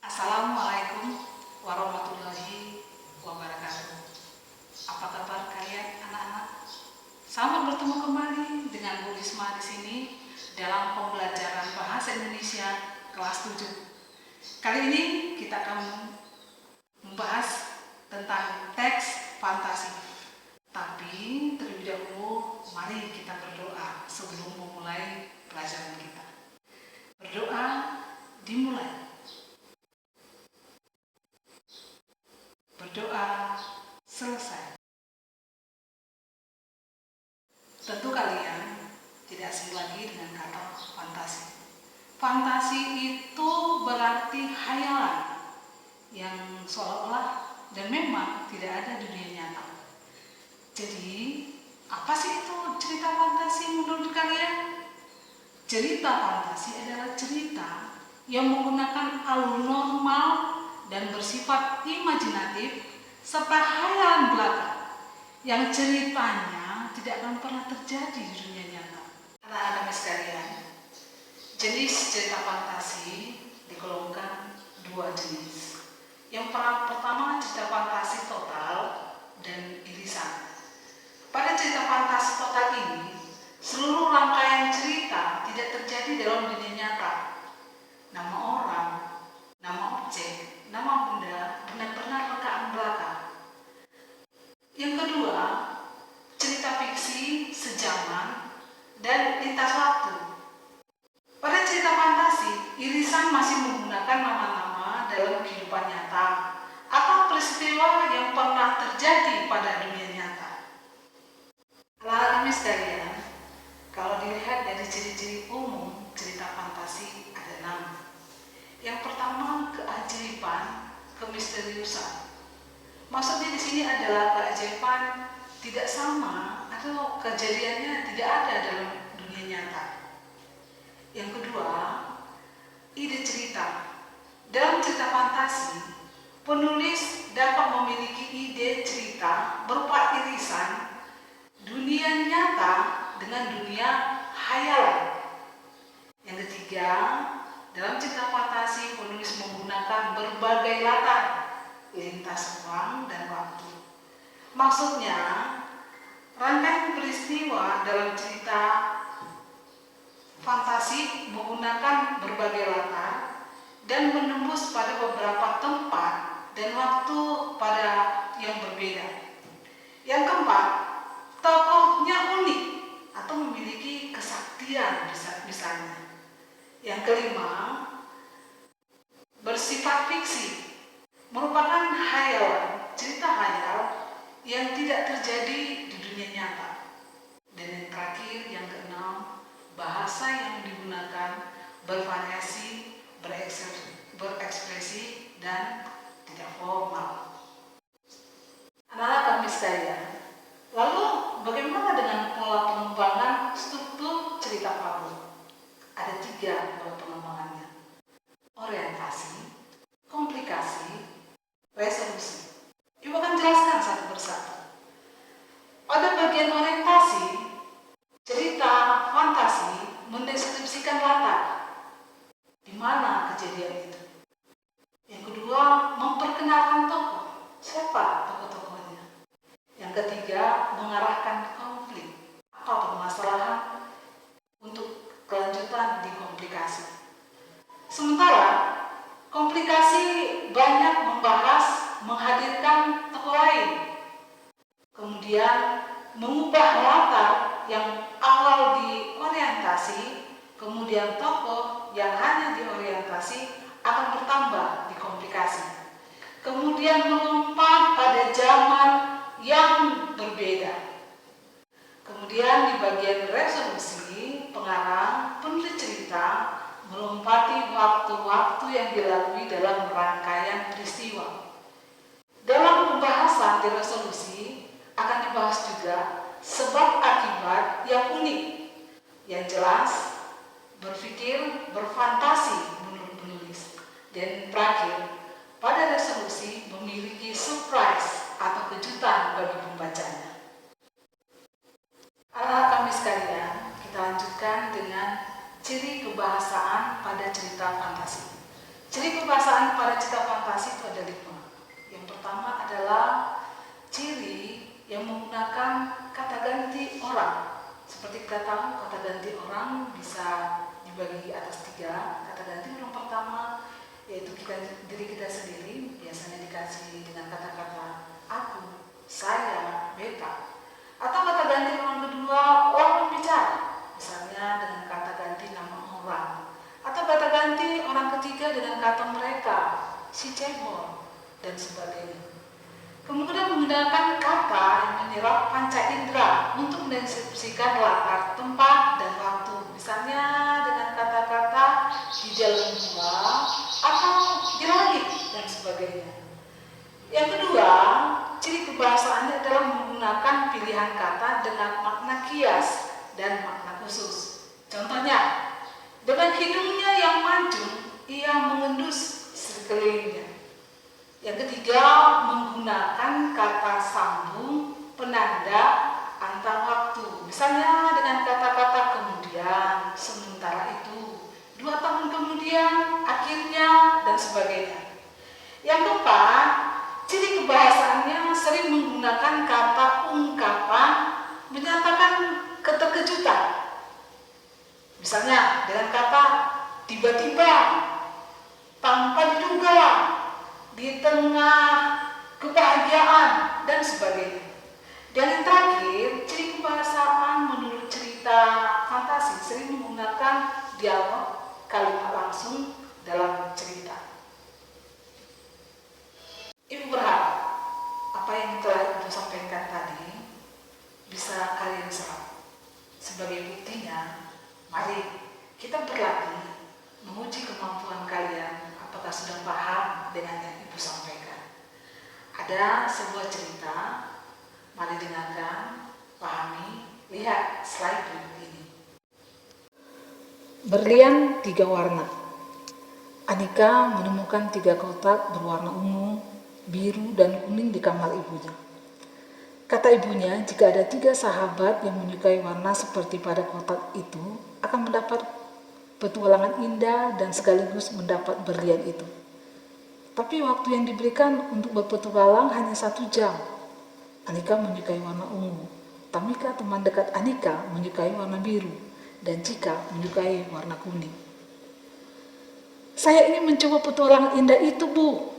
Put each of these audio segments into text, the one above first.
Assalamualaikum warahmatullahi wabarakatuh. Apa kabar kalian anak-anak? Selamat bertemu kembali dengan Bu Risma di sini dalam pembelajaran bahasa Indonesia kelas 7. Kali ini kita akan membahas tentang teks fantasi. Tapi terlebih dahulu mari kita berdoa sebelum memulai pelajaran kita. Berdoa dimulai. Berdoa selesai. Tentu kalian tidak asing lagi dengan kata fantasi. Fantasi itu berarti khayalan yang seolah-olah dan memang tidak ada di dunia nyata. Jadi, apa sih itu cerita fantasi menurut kalian? Cerita fantasi adalah cerita yang menggunakan alur normal dan bersifat imajinatif serta khayalan belaka yang ceritanya tidak akan pernah terjadi di dunia nyata. Anak-anak sekalian, jenis cerita fantasi digolongkan dua jenis. Yang pertama cerita fantasi total dan irisan. Pada cerita fantasi total ini, seluruh rangkaian cerita tidak terjadi dalam dunia nyata. Nama orang, nama objek, nama benda benar-benar rekaan belaka. Yang kedua, cerita fiksi sejaman dan lintas waktu. Pada cerita fantasi, irisan masih menggunakan nama-nama dalam kehidupan nyata atau peristiwa yang pernah terjadi pada dunia nyata. Anak-anak sekalian, kalau dilihat dari ciri-ciri umum cerita fantasi ada 6. Yang pertama, keajaiban, kemisteriusan. Maksudnya di sini adalah keajaiban tidak sama atau kejadiannya tidak ada dalam dunia nyata. Yang kedua, ide cerita. Dalam cerita fantasi, penulis dapat memiliki ide cerita berupa irisan dunia nyata dengan dunia khayalan. Yang ketiga, dalam cerita fantasi penulis menggunakan berbagai latar lintas ruang dan waktu. Maksudnya, rangkaian peristiwa dalam cerita fantasi menggunakan berbagai latar dan menembus pada beberapa tempat dan waktu pada yang berbeda. Yang keempat, tokohnya unik atau memiliki kesaktian misalnya. Yang kelima, bersifat fiksi, merupakan khayalan, cerita khayal yang tidak terjadi di dunia nyata. Dan yang terakhir, yang keenam, bahasa yang digunakan bervariasi, berekspresi, dan tidak formal. Anak-anak kami sekalian, lalu bagaimana dengan pola pengembangan struktur cerita fabel? Ada 3 pola pengembangannya: orientasi, komplikasi, resolusi. Ibu akan jelaskan satu persatu. Pada bagian orientasi, cerita fantasi mendeskripsikan latar di mana kejadian itu. Yang kedua, memperkenalkan tokoh. Siapa tokoh-tokohnya? Yang ketiga, mengarahkan konflik. Apa permasalahan untuk kelanjutan di komplikasi. Sementara komplikasi banyak membahas menghadirkan tokoh lain, kemudian mengubah latar yang awal diorientasi, kemudian tokoh yang hanya diorientasi akan bertambah di komplikasi, kemudian melompat pada zaman yang berbeda. Kemudian di bagian resolusi, pengarang, penulis cerita melompati waktu-waktu yang dilalui dalam rangkaian peristiwa. Dalam pembahasan di resolusi akan dibahas juga sebab akibat yang unik, yang jelas, berpikir, berfantasi menurut penulis. Dan terakhir, pada resolusi memiliki surprise atau kejutan bagi pembacanya. Anak-anak kami sekalian, kita lanjutkan dengan ciri kebahasaan pada cerita fantasi. Ciri kebahasaan pada cerita fantasi itu ada 5. Yang pertama adalah ciri yang menggunakan kata ganti orang. Seperti kita tahu, kata ganti orang bisa dibagi atas 3. Kata ganti orang pertama yaitu diri kita sendiri, biasanya dikasih dengan kata-kata aku, saya, beta. Atau kata ganti orang kedua, orang berbicara, misalnya dengan kata ganti nama orang. Atau kata ganti orang ketiga dengan kata mereka, si cebol, dan sebagainya. Kemudian menggunakan kata yang menyerap panca indera untuk mendeskripsikan latar, tempat, dan waktu. Misalnya dengan kata-kata di jalan gua atau di langit dan sebagainya. Yang kedua, ciri kebahasaannya adalah menggunakan pilihan kata dengan makna kias dan makna khusus. Contohnya, dengan hidungnya yang mancung, ia mengendus sekelilingnya. Yang ketiga, menggunakan kata sambung penanda antar waktu. Misalnya dengan kata-kata kemudian, sementara itu, 2 tahun kemudian, akhirnya, dan sebagainya. Yang keempat, ciri kebahasaannya sering menggunakan kata ungkapan menyatakan keterkejutan. Misalnya dengan kata tiba-tiba, tanpa diduga, di tengah kebahagiaan, dan sebagainya. Dan yang terakhir, ciri kebahasaan menurut cerita fantasi sering menggunakan dialog kalimat langsung dalam cerita. Ibu berharap apa yang telah Ibu sampaikan tadi bisa kalian serap. Sebagai buktinya, mari kita berlatih menguji kemampuan kalian apakah sudah paham dengan yang Ibu sampaikan. Ada sebuah cerita, mari dengarkan, pahami, lihat slide berikut ini. Berlian 3 warna. Anika menemukan 3 kotak berwarna ungu, biru, dan kuning di kamar ibunya. Kata ibunya, jika ada 3 sahabat yang menyukai warna seperti pada kotak itu, akan mendapat petualangan indah dan sekaligus mendapat berlian itu. Tapi waktu yang diberikan untuk berpetualang hanya 1 jam. Anika menyukai warna ungu, Tamika teman dekat Anika menyukai warna biru, dan Cika menyukai warna kuning. Saya ingin mencoba petualangan indah itu, Bu.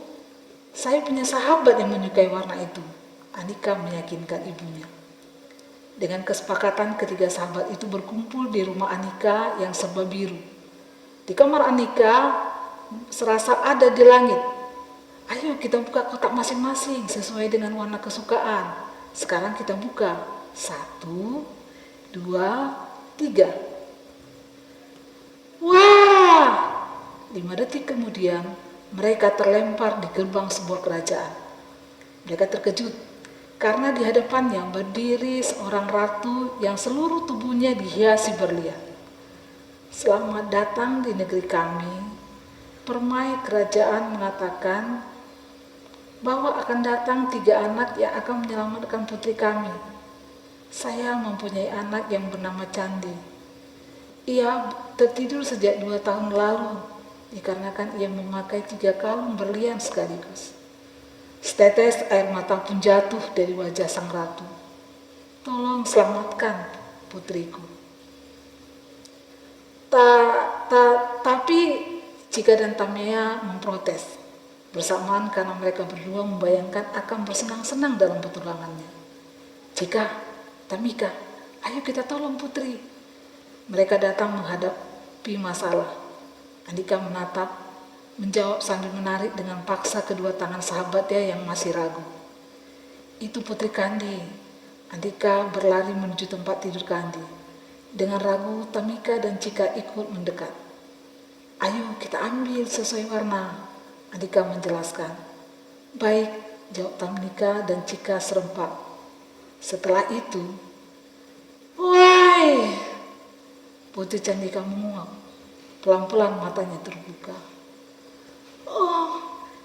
Saya punya sahabat yang menyukai warna itu, Anika meyakinkan ibunya. Dengan kesepakatan, ketiga sahabat itu berkumpul di rumah Anika yang serba biru. Di kamar Anika serasa ada di langit. Ayo kita buka kotak masing-masing sesuai dengan warna kesukaan. Sekarang kita buka. 1, 2, 3. Wah! 5 detik kemudian, mereka terlempar di gerbang sebuah kerajaan. Mereka terkejut karena di hadapannya berdiri seorang ratu yang seluruh tubuhnya dihiasi berlian. Selamat datang di negeri kami. Permai kerajaan mengatakan bahwa akan datang 3 anak yang akan menyelamatkan putri kami. Saya mempunyai anak yang bernama Candi. Ia tertidur sejak 2 tahun lalu. Dikarenakan ia memakai 3 kalung berlian sekaligus. Setetes air mata pun jatuh dari wajah sang ratu. Tolong selamatkan putriku. Tapi Cika dan Tamea memprotes bersamaan karena mereka berdua membayangkan akan bersenang-senang dalam petualangannya. Cika, Tamika, ayo kita tolong putri. Mereka datang menghadapi masalah. Andika menjawab sambil menarik dengan paksa kedua tangan sahabatnya yang masih ragu. Itu Putri Kandi. Andika berlari menuju tempat tidur Kandi. Dengan ragu, Tamika dan Cika ikut mendekat. Ayo kita ambil sesuai warna, Andika menjelaskan. Baik, jawab Tamika dan Cika serempak. Setelah itu, woi! Putri Candika menguap. Pelan-pelan matanya terbuka. Oh,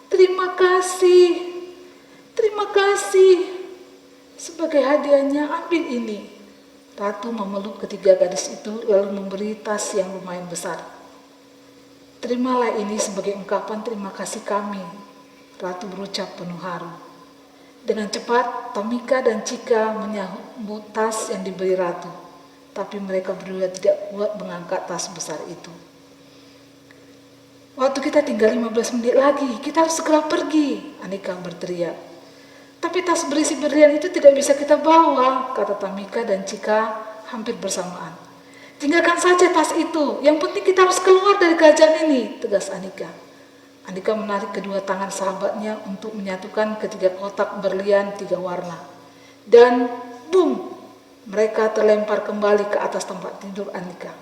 terima kasih. Terima kasih. Sebagai hadiahnya ambil ini. Ratu memeluk ketiga gadis itu lalu memberi tas yang lumayan besar. Terimalah ini sebagai ungkapan terima kasih kami, Ratu berucap penuh haru. Dengan cepat, Tamika dan Chika menyambut tas yang diberi Ratu, tapi mereka berdua tidak kuat mengangkat tas besar itu. Waktu kita tinggal 15 menit lagi, kita harus segera pergi, Anika berteriak. Tapi tas berisi berlian itu tidak bisa kita bawa, kata Tamika dan Chika hampir bersamaan. Tinggalkan saja tas itu, yang penting kita harus keluar dari kerajaan ini, tegas Anika. Anika menarik kedua tangan sahabatnya untuk menyatukan ketiga kotak berlian 3 warna. Dan boom, mereka terlempar kembali ke atas tempat tidur Anika.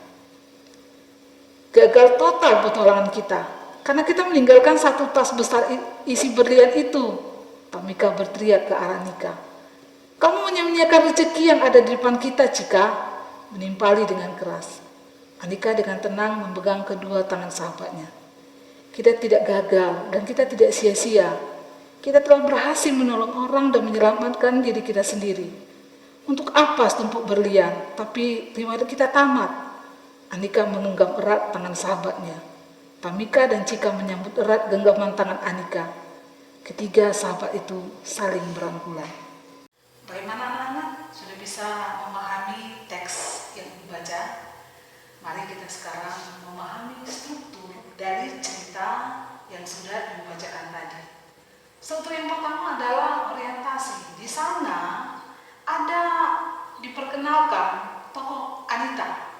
Gagal total petualangan kita, karena kita meninggalkan satu tas besar isi berlian itu, Tamika berteriak ke arah Anika. Kamu menyia-nyiakan rezeki yang ada di depan kita, Chika, menimpali dengan keras. Anika dengan tenang memegang kedua tangan sahabatnya. Kita tidak gagal dan kita tidak sia-sia. Kita telah berhasil menolong orang dan menyelamatkan diri kita sendiri. Untuk apa setumpuk berlian, tapi riwayat kita tamat. Anika menggenggam erat tangan sahabatnya. Tamika dan Chika menyambut erat genggaman tangan Anika. Ketiga sahabat itu saling berangkulan. Bagaimana anak-anak? Sudah bisa memahami teks yang dibaca? Mari kita sekarang memahami struktur dari cerita yang sudah dibacakan tadi. Struktur yang pertama adalah orientasi. Di sana ada diperkenalkan tokoh Anita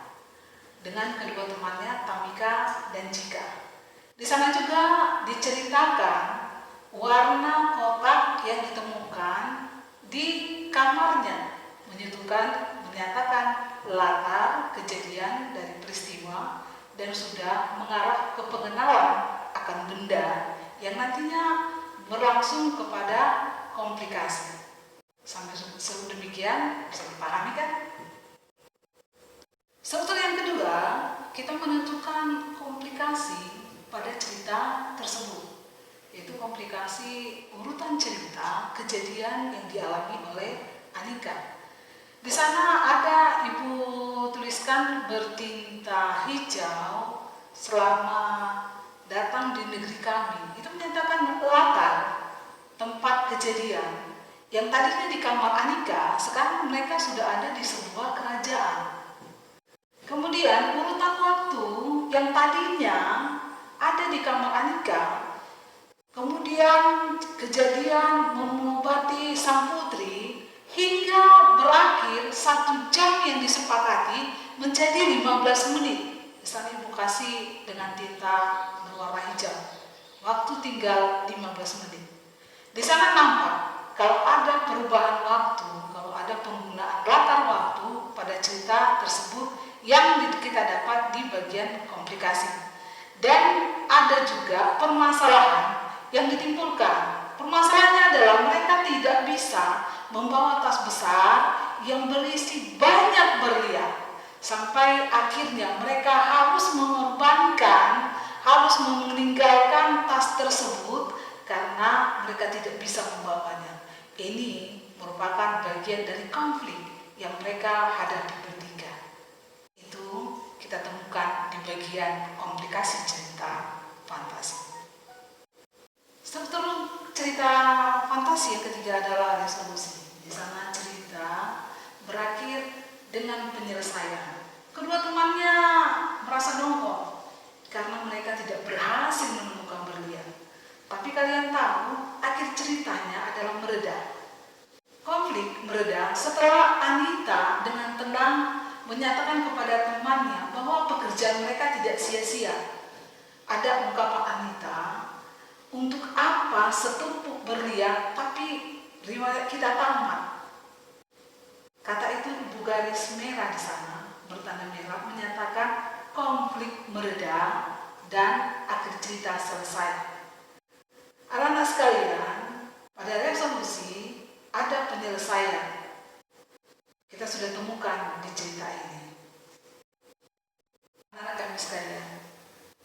dengan kedua temannya Tamika dan Chika. Di sana juga diceritakan warna kotak yang ditemukan di kamarnya, menyatakan latar kejadian dari peristiwa dan sudah mengarah ke pengenalan akan benda yang nantinya berlangsung kepada komplikasi. Sampai sedemikian bisa dipahami kan? Struktur yang kedua, kita menentukan komplikasi pada cerita tersebut, yaitu komplikasi urutan cerita kejadian yang dialami oleh Anika. Di sana ada ibu tuliskan bertinta hijau selama datang di negeri kami. Itu menyatakan latar tempat kejadian yang tadinya di kamar Anika, sekarang mereka sudah ada di sebuah kerajaan. Kemudian urutan waktu yang tadinya ada di kamar Anika, kemudian kejadian mengobati sang putri hingga berakhir 1 jam yang disepakati menjadi 15 menit. Misalnya ibu kasih dengan tinta berwarna hijau, waktu tinggal 15 menit. Di sana nampak kalau ada perubahan waktu, kalau ada penggunaan latar waktu pada cerita tersebut yang kita dapat di bagian komplikasi. Dan ada juga permasalahan yang ditimbulkan. Permasalahannya adalah mereka tidak bisa membawa tas besar yang berisi banyak berlian. Sampai akhirnya mereka harus mengorbankan, harus meninggalkan tas tersebut karena mereka tidak bisa membawanya. Ini merupakan bagian dari konflik yang mereka hadapi bertiga. Itu kita temukan di bagian komplikasi cerita fantasi. Struktur cerita fantasi yang ketiga adalah resolusi. Di sana cerita berakhir dengan penyelesaian. Kedua temannya merasa dongkol karena mereka tidak berhasil menemukan berlian. Tapi kalian tahu, akhir ceritanya adalah mereda. Konflik mereda setelah Anita dengan tenang menyatakan kepada temannya bahwa pekerjaan mereka tidak sia-sia. Ada ungkapan Anita, untuk apa setumpuk berlian tapi riwayat kita tamat. Kata itu ibu garis merah di sana, bertanda merah, menyatakan konflik mereda dan akhir cerita selesai. Anak-anak sekalian, pada resolusi ada penyelesaian. Kita sudah temukan di cerita ini. Anak-anak kami sekalian,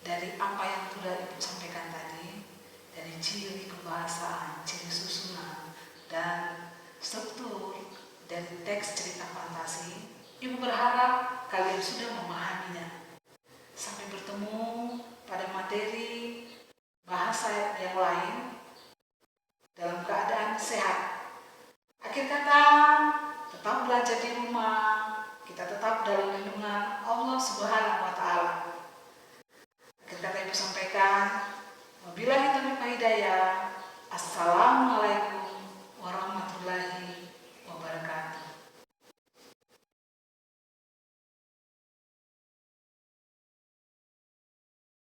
dari apa yang sudah ibu sampaikan tadi, dari ciri kebahasaan, ciri susunan, dan struktur dari teks cerita fantasi, ibu berharap kalian sudah memahaminya. Sampai bertemu pada materi sehat.